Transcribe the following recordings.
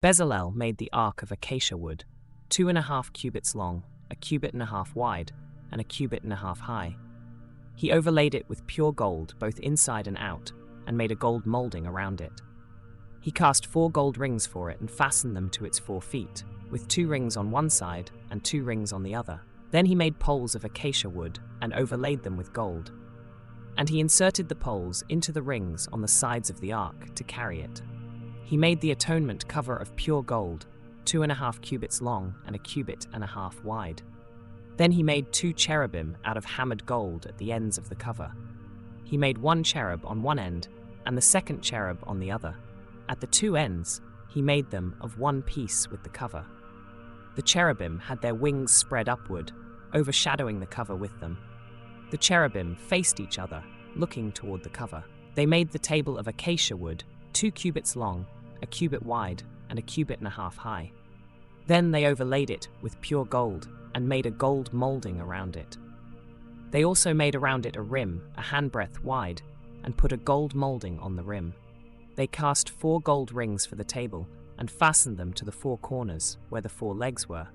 Bezalel made the ark of acacia wood, 2.5 cubits long, 1.5 cubits wide, and 1.5 cubits high. He overlaid it with pure gold both inside and out, and made a gold molding around it. He cast 4 gold rings for it and fastened them to its 4 feet, with 2 rings on one side and 2 rings on the other. Then he made poles of acacia wood and overlaid them with gold. And he inserted the poles into the rings on the sides of the ark to carry it. He made the atonement cover of pure gold, 2.5 cubits long and 1.5 cubits wide. Then he made 2 cherubim out of hammered gold at the ends of the cover. He made 1 cherub on one end and the second cherub on the other. At the 2 ends, he made them of one piece with the cover. The cherubim had their wings spread upward, overshadowing the cover with them. The cherubim faced each other, looking toward the cover. They made the table of acacia wood, 2 cubits long, 1 cubit wide, and 1.5 cubits high. Then they overlaid it with pure gold and made a gold molding around it. They also made around it a rim, a handbreadth wide, and put a gold molding on the rim. They cast 4 gold rings for the table and fastened them to the 4 corners where the 4 legs were.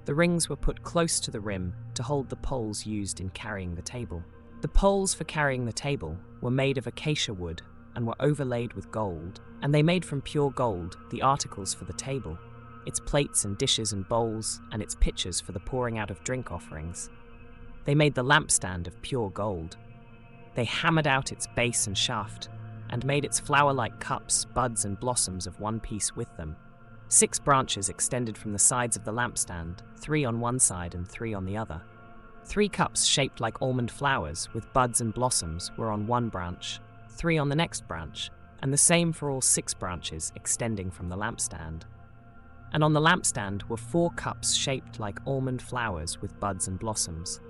The rings were put close to the rim to hold the poles used in carrying the table. The poles for carrying the table were made of acacia wood and were overlaid with gold, and they made from pure gold the articles for the table, its plates and dishes and bowls, and its pitchers for the pouring out of drink offerings. They made the lampstand of pure gold. They hammered out its base and shaft, and made its flower-like cups, buds, and blossoms of one piece with them. 6 branches extended from the sides of the lampstand, 3 on one side and 3 on the other. 3 cups shaped like almond flowers with buds and blossoms were on one branch, 3 on the next branch, and the same for all 6 branches extending from the lampstand. And on the lampstand were 4 cups shaped like almond flowers with buds and blossoms.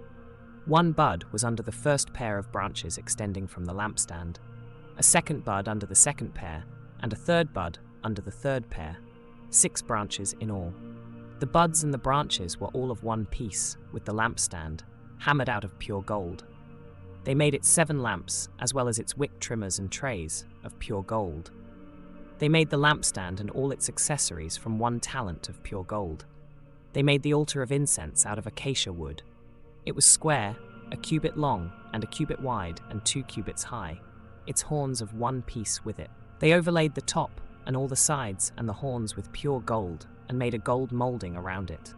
1 bud was under the first pair of branches extending from the lampstand, a second bud under the second pair, and a third bud under the third pair, 6 branches in all. The buds and the branches were all of one piece, with the lampstand, hammered out of pure gold. They made it 7 lamps, as well as its wick trimmers and trays, of pure gold. They made the lampstand and all its accessories from 1 talent of pure gold. They made the altar of incense out of acacia wood. It was square, 1 cubit long, and 1 cubit wide, and 2 cubits high, its horns of one piece with it. They overlaid the top and all the sides and the horns with pure gold, and made a gold molding around it.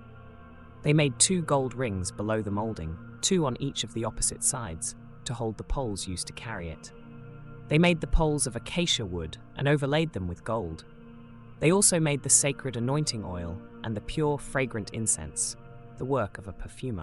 They made 2 gold rings below the molding, 2 on each of the opposite sides, to hold the poles used to carry it. They made the poles of acacia wood and overlaid them with gold. They also made the sacred anointing oil and the pure, fragrant incense, the work of a perfumer.